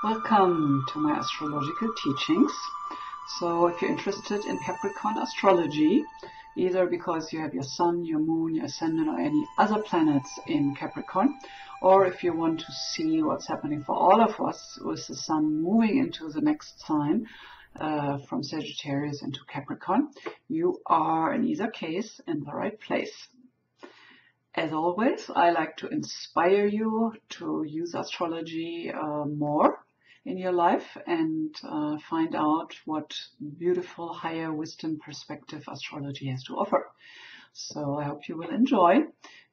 Welcome to my astrological teachings. So if you're interested in Capricorn astrology, either because you have your sun, your moon, your ascendant, or any other planets in Capricorn, or if you want to see what's happening for all of us with the sun moving into the next sign from Sagittarius into Capricorn, you are in either case in the right place. As always, I like to inspire you to use astrology more in your life and find out what beautiful higher wisdom perspective astrology has to offer. So I hope you will enjoy.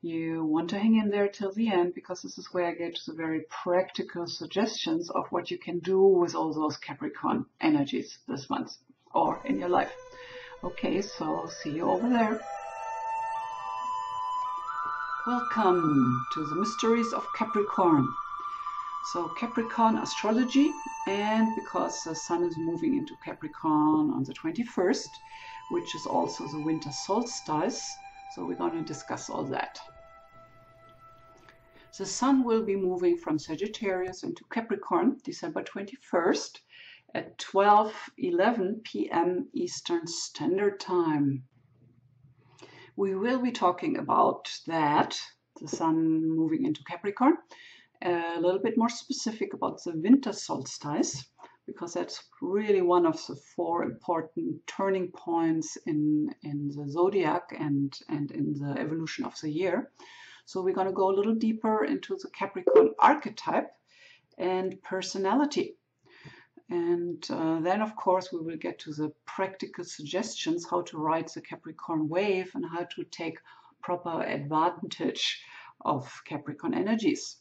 You want to hang in there till the end because this is where I get to the very practical suggestions of what you can do with all those Capricorn energies this month or in your life. Okay, so see you over there. Welcome to the mysteries of Capricorn. So Capricorn astrology, and because the sun is moving into Capricorn on the 21st, which is also the winter solstice, so we're going to discuss all that. The sun will be moving from Sagittarius into Capricorn December 21st at 12:11 p.m. Eastern Standard Time. We will be talking about that, the sun moving into Capricorn, a little bit more specific about the winter solstice, because that's really one of the four important turning points in the zodiac and in the evolution of the year. So we're going to go a little deeper into the Capricorn archetype and personality. And then, of course, we will get to the practical suggestions how to ride the Capricorn wave and how to take proper advantage of Capricorn energies.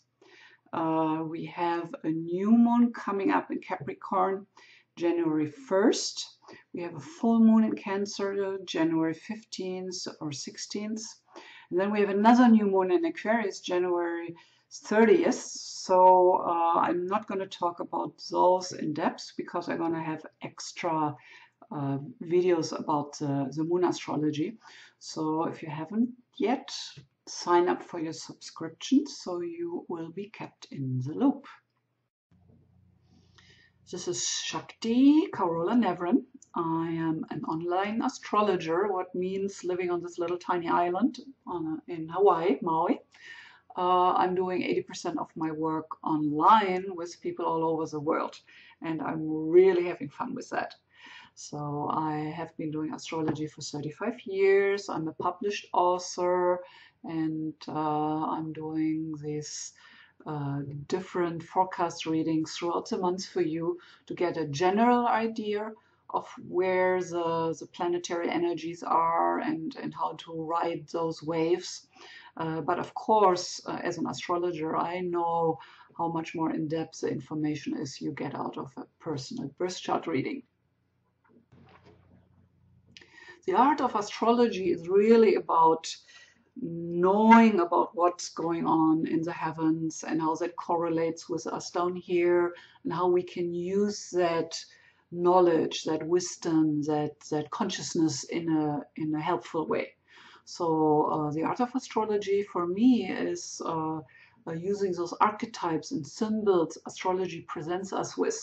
We have a new moon coming up in Capricorn January 1st. We have a full moon in Cancer January 15th or 16th. And then we have another new moon in Aquarius January 30th. So I'm not going to talk about those in depth because I'm going to have extra videos about the moon astrology. So if you haven't yet, sign up for your subscription so you will be kept in the loop. This is Shakti Carola Nevran. I am an online astrologer, what means living on this little tiny island in Hawaii, Maui. I'm doing 80% of my work online with people all over the world, and I'm really having fun with that. So I have been doing astrology for 35 years. I'm a published author, and I'm doing these different forecast readings throughout the month for you to get a general idea of where the planetary energies are and how to ride those waves. But of course, as an astrologer, I know how much more in-depth the information is you get out of a personal birth chart reading. The art of astrology is really about knowing about what's going on in the heavens and how that correlates with us down here and how we can use that knowledge, that wisdom, that consciousness in a helpful way. So the art of astrology for me is using those archetypes and symbols astrology presents us with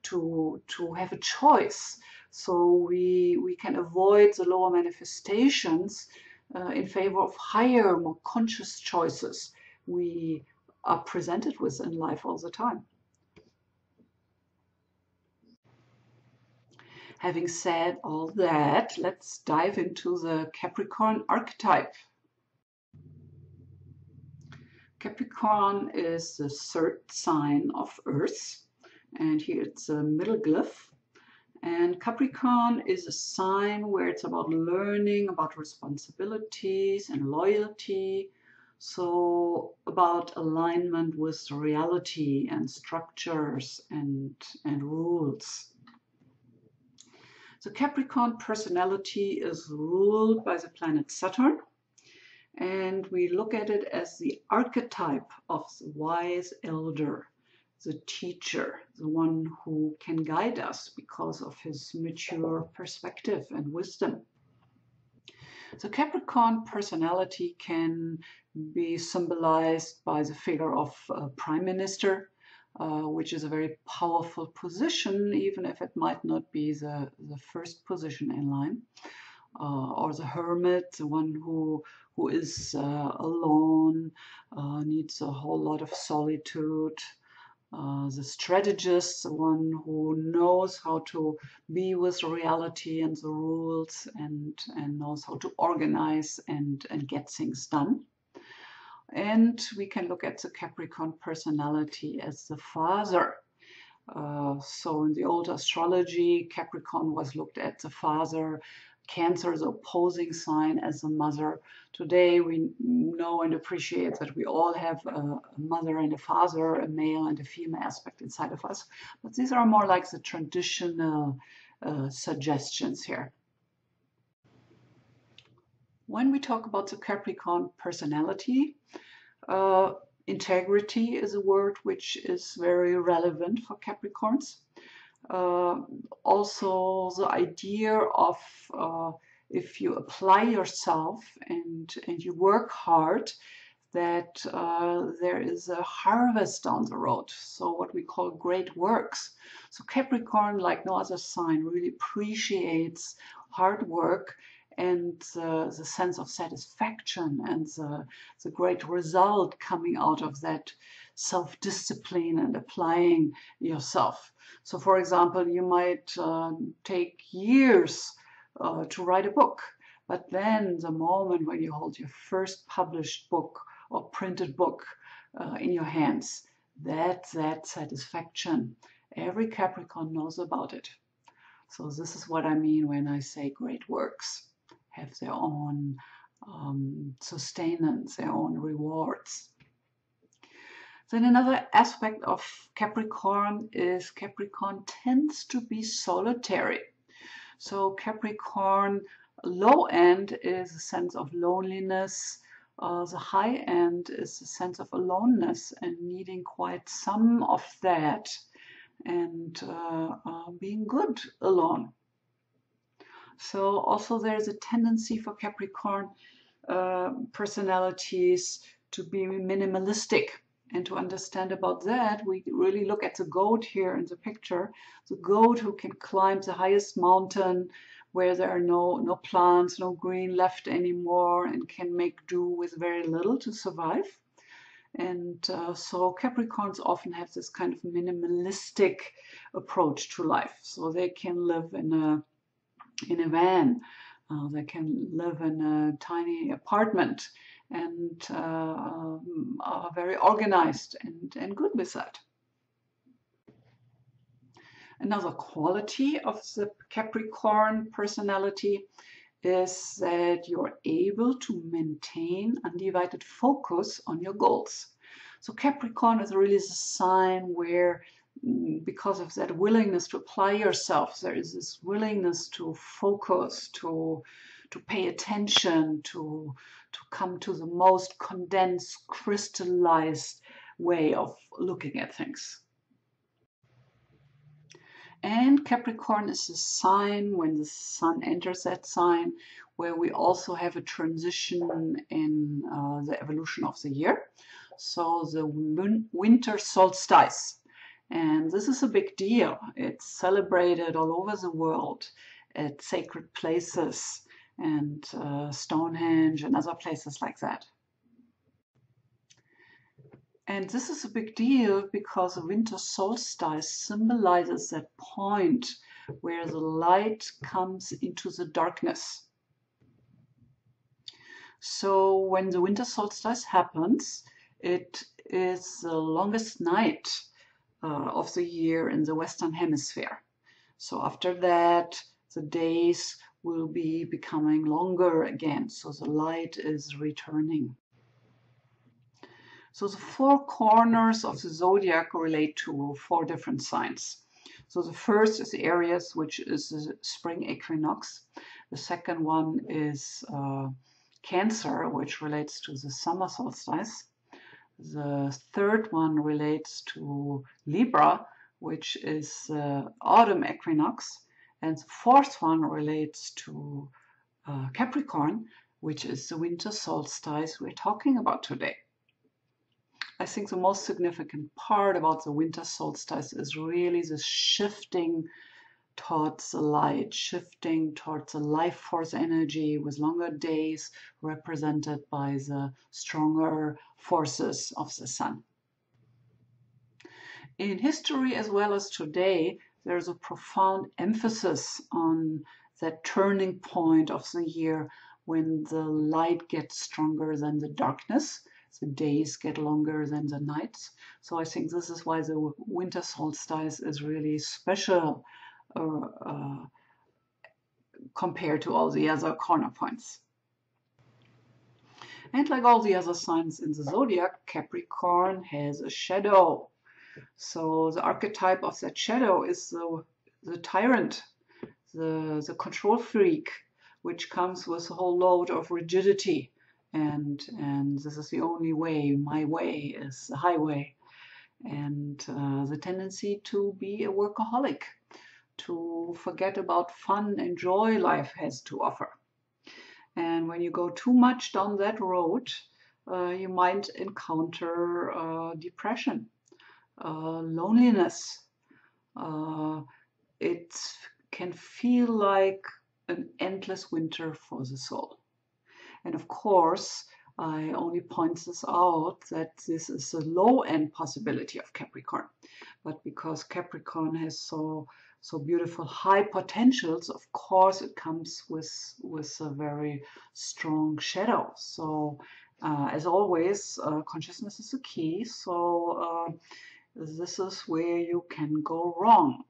to have a choice. So we can avoid the lower manifestations in favor of higher, more conscious choices we are presented with in life all the time. Having said all that, let's dive into the Capricorn archetype. Capricorn is the third sign of Earth, and here it's a middle glyph. And Capricorn is a sign where it's about learning, about responsibilities and loyalty. So about alignment with reality and structures and rules. The Capricorn personality is ruled by the planet Saturn. And we look at it as the archetype of the wise elder, the teacher, the one who can guide us because of his mature perspective and wisdom. The Capricorn personality can be symbolized by the figure of a prime minister, which is a very powerful position, even if it might not be the first position in line. Or the hermit, the one who is alone, needs a whole lot of solitude. The strategist, the one who knows how to be with reality and the rules and knows how to organize and get things done. And we can look at the Capricorn personality as the father. So in the old astrology, Capricorn was looked at the father, Cancer, the opposing sign, as the mother. Today we know and appreciate that we all have a mother and a father, a male and a female aspect inside of us. But these are more like the traditional suggestions here. When we talk about the Capricorn personality, integrity is a word which is very relevant for Capricorns. Also the idea of if you apply yourself and you work hard, that there is a harvest down the road. So what we call great works. So Capricorn, like no other sign, really appreciates hard work and the sense of satisfaction and the great result coming out of that self-discipline and applying yourself. So for example, you might take years to write a book, but then the moment when you hold your first published book or printed book in your hands, that's that satisfaction. Every Capricorn knows about it. So this is what I mean when I say great works have their own sustenance, their own rewards. Then another aspect of Capricorn is Capricorn tends to be solitary. So Capricorn low end is a sense of loneliness. The high end is a sense of aloneness and needing quite some of that and being good alone. So also there's a tendency for Capricorn personalities to be minimalistic. And to understand about that, we really look at the goat here in the picture. The goat who can climb the highest mountain where there are no plants, no green left anymore, and can make do with very little to survive. And so Capricorns often have this kind of minimalistic approach to life. So they can live in a van, they can live in a tiny apartment and are very organized and good with that. Another quality of the Capricorn personality is that you're able to maintain undivided focus on your goals. So Capricorn is really the sign where, because of that willingness to apply yourself, there is this willingness to focus, to pay attention, to come to the most condensed, crystallized way of looking at things. And Capricorn is a sign when the sun enters that sign where we also have a transition in the evolution of the year. So the winter solstice. And this is a big deal. It's celebrated all over the world at sacred places and Stonehenge and other places like that. And this is a big deal because the winter solstice symbolizes that point where the light comes into the darkness. So when the winter solstice happens, it is the longest night of the year in the Western Hemisphere. So after that, the days will be becoming longer again. So the light is returning. So the four corners of the zodiac relate to four different signs. So the first is Aries, which is the spring equinox. The second one is Cancer, which relates to the summer solstice. The third one relates to Libra, which is the autumn equinox. And the fourth one relates to Capricorn, which is the winter solstice we're talking about today. I think the most significant part about the winter solstice is really the shifting towards the light, shifting towards the life force energy with longer days represented by the stronger forces of the sun. In history as well as today, there's a profound emphasis on that turning point of the year when the light gets stronger than the darkness. The days get longer than the nights. So I think this is why the winter solstice is really special compared to all the other corner points. And like all the other signs in the zodiac, Capricorn has a shadow. So the archetype of that shadow is the tyrant, the control freak, which comes with a whole load of rigidity. And this is the only way, my way is the highway. And the tendency to be a workaholic, to forget about fun and joy life has to offer. And when you go too much down that road, you might encounter depression, loneliness. It can feel like an endless winter for the soul. And of course, I only point this out that this is a low-end possibility of Capricorn. But because Capricorn has so beautiful high potentials, of course it comes with a very strong shadow. So as always, consciousness is the key. So this is where you can go wrong.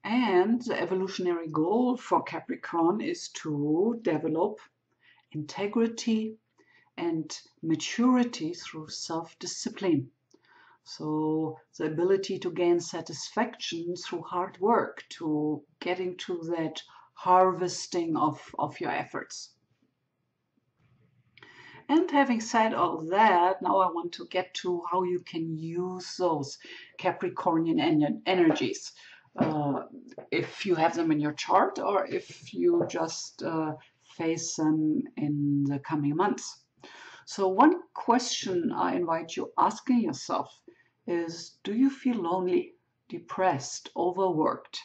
And the evolutionary goal for Capricorn is to develop integrity and maturity through self-discipline. So the ability to gain satisfaction through hard work, to getting to that harvesting of your efforts. And having said all that, now I want to get to how you can use those Capricornian energies. If you have them in your chart or if you just face them in the coming months. So one question I invite you asking yourself is, do you feel lonely, depressed, overworked?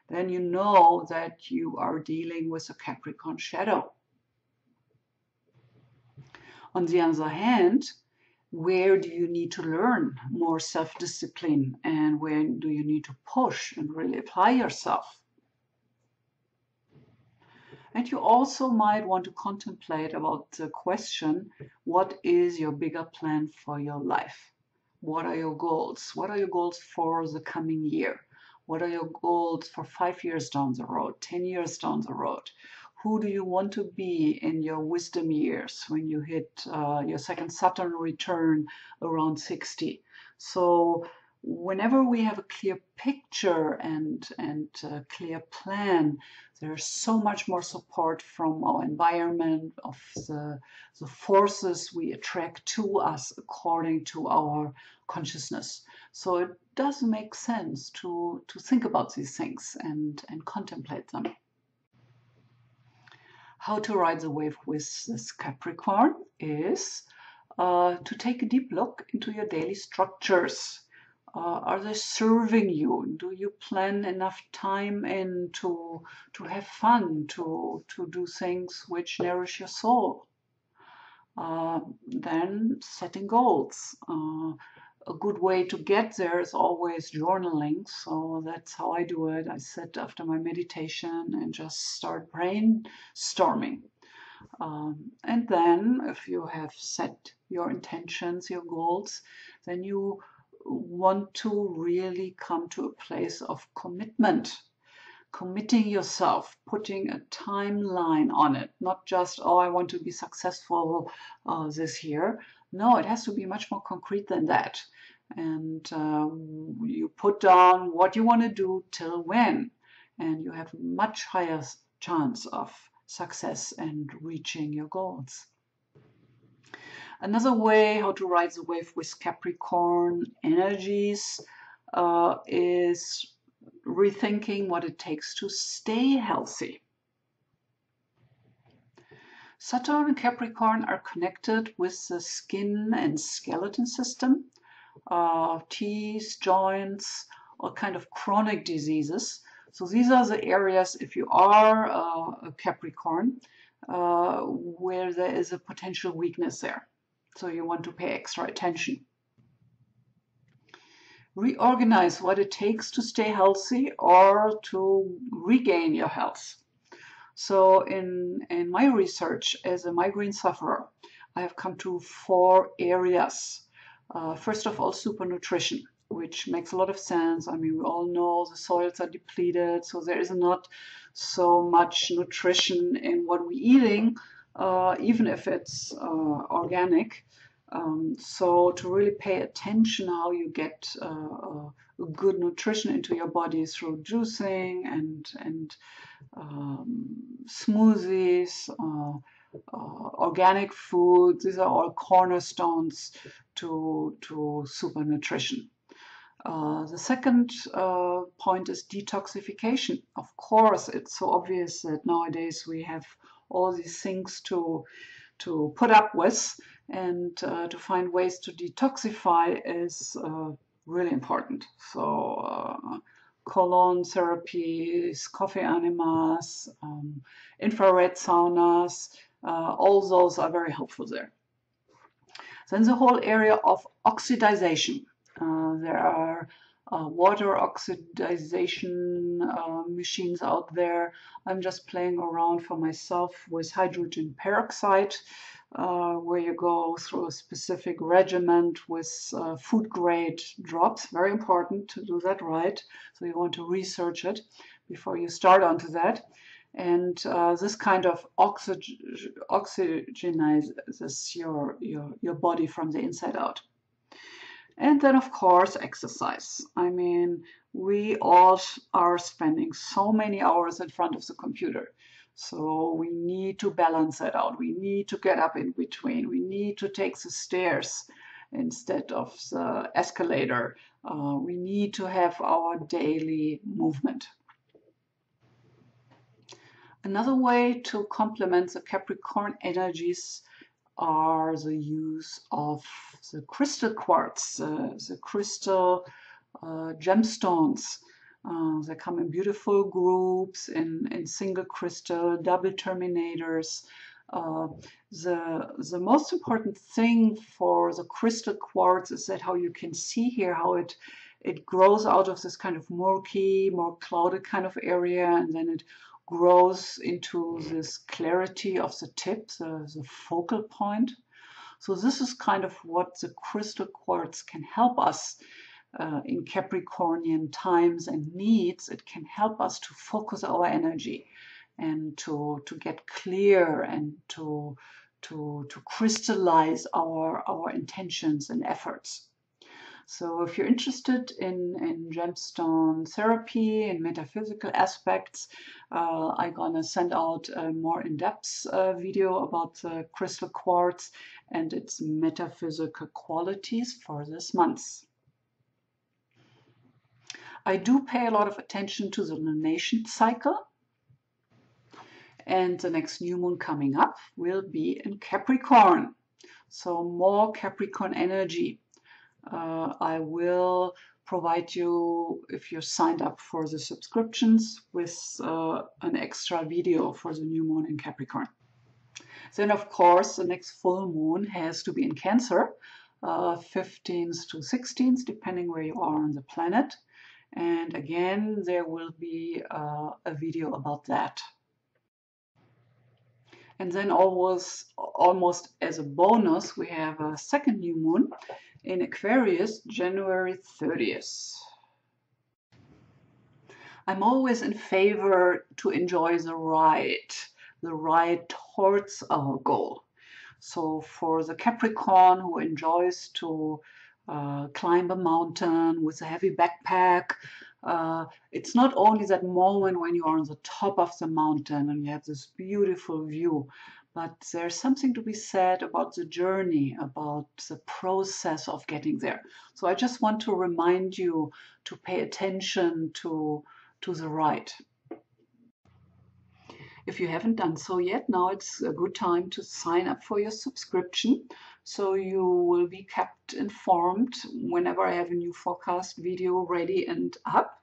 Then you know that you are dealing with a Capricorn shadow. On the other hand, where do you need to learn more self-discipline and where do you need to push and really apply yourself? And you also might want to contemplate about the question, what is your bigger plan for your life? What are your goals? What are your goals for the coming year? What are your goals for 5 years down the road, 10 years down the road? Who do you want to be in your wisdom years when you hit your second Saturn return around 60? So whenever we have a clear picture and a clear plan, there's so much more support from our environment, of the forces we attract to us according to our consciousness. So it does make sense to think about these things and contemplate them. How to ride the wave with this Capricorn is to take a deep look into your daily structures. Are they serving you? Do you plan enough time in to have fun, to do things which nourish your soul? Then setting goals. A good way to get there is always journaling. So that's how I do it. I sit after my meditation and just start brainstorming. And then if you have set your intentions, your goals, then you want to really come to a place of commitment. Committing yourself, putting a timeline on it, not just, oh, I want to be successful this year. No, it has to be much more concrete than that. And you put down what you want to do till when, and you have a much higher chance of success and reaching your goals. Another way how to ride the wave with Capricorn energies is rethinking what it takes to stay healthy. Saturn and Capricorn are connected with the skin and skeleton system, teeth, joints, all kind of chronic diseases. So these are the areas, if you are a Capricorn, where there is a potential weakness there. So you want to pay extra attention. Reorganize what it takes to stay healthy or to regain your health. So in my research as a migraine sufferer, I have come to 4 areas. First of all, supernutrition, which makes a lot of sense. I mean, we all know the soils are depleted, so there is not so much nutrition in what we're eating, even if it's organic. So to really pay attention how you get good nutrition into your body through juicing and smoothies, organic food. These are all cornerstones to super nutrition. The second point is detoxification. Of course, it's so obvious that nowadays we have all these things to put up with, and to find ways to detoxify is really important. So colon therapies, coffee enemas, infrared saunas, all those are very helpful there. Then the whole area of oxidization. There are water oxidization machines out there. I'm just playing around for myself with hydrogen peroxide, where you go through a specific regimen with food grade drops. Very important to do that right. So you want to research it before you start onto that. And this kind of oxygenizes your body from the inside out. And then, of course, exercise. I mean, we all are spending so many hours in front of the computer. So we need to balance that out. We need to get up in between. We need to take the stairs instead of the escalator. We need to have our daily movement. Another way to complement the Capricorn energies are the use of the crystal quartz, the crystal gemstones. They come in beautiful groups, in single crystal, double terminators. The most important thing for the crystal quartz is that how you can see here how it grows out of this kind of murky, more clouded kind of area, and then it grows into this clarity of the tip, the focal point. So this is kind of what the crystal quartz can help us in Capricornian times and needs. It can help us to focus our energy and to get clear and to crystallize our intentions and efforts. So if you're interested in gemstone therapy and metaphysical aspects, I'm gonna send out a more in-depth video about the crystal quartz and its metaphysical qualities for this month. I do pay a lot of attention to the lunation cycle, and the next new moon coming up will be in Capricorn. So more Capricorn energy. I will provide you, if you're signed up for the subscriptions, with an extra video for the new moon in Capricorn. Then, of course, the next full moon has to be in Cancer, 15th to 16th, depending where you are on the planet. And again, there will be a video about that. And then almost as a bonus, we have a second new moon in Aquarius, January 30th. I'm always in favor to enjoy the ride towards our goal. So for the Capricorn who enjoys to climb a mountain with a heavy backpack, it's not only that moment when you are on the top of the mountain and you have this beautiful view, but there's something to be said about the journey, about the process of getting there. So I just want to remind you to pay attention to the ride. If you haven't done so yet, now it's a good time to sign up for your subscription, so you will be kept informed whenever I have a new forecast video ready and up.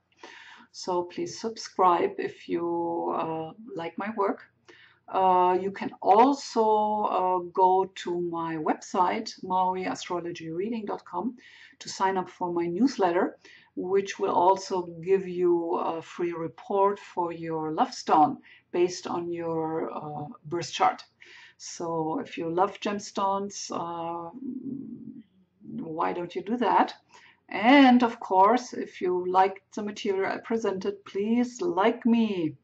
So please subscribe if you like my work. You can also go to my website, maoiastrologyreading.com, to sign up for my newsletter, which will also give you a free report for your love stone based on your birth chart. So if you love gemstones, why don't you do that? And of course, if you liked the material I presented, please like me.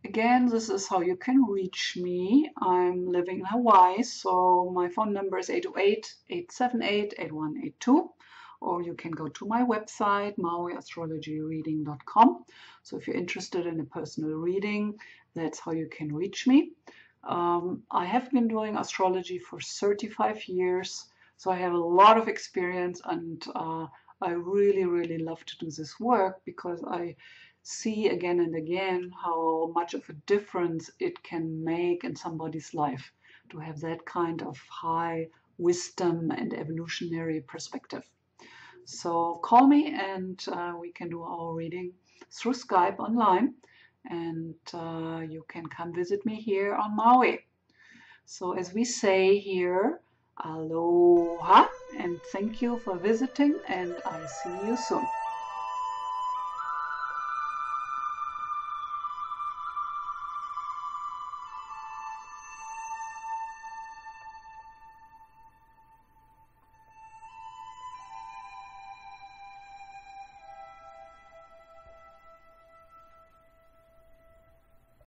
Again, this is how you can reach me. I'm living in Hawaii, so my phone number is 808-878-8182. Or you can go to my website, maoiastrologyreading.com. So if you're interested in a personal reading, that's how you can reach me. I have been doing astrology for 35 years, so I have a lot of experience, and I really, really love to do this work because I see again and again how much of a difference it can make in somebody's life to have that kind of high wisdom and evolutionary perspective. So call me and we can do our reading through Skype online, and you can come visit me here on Maui. So as we say here, aloha, and thank you for visiting, and I see you soon.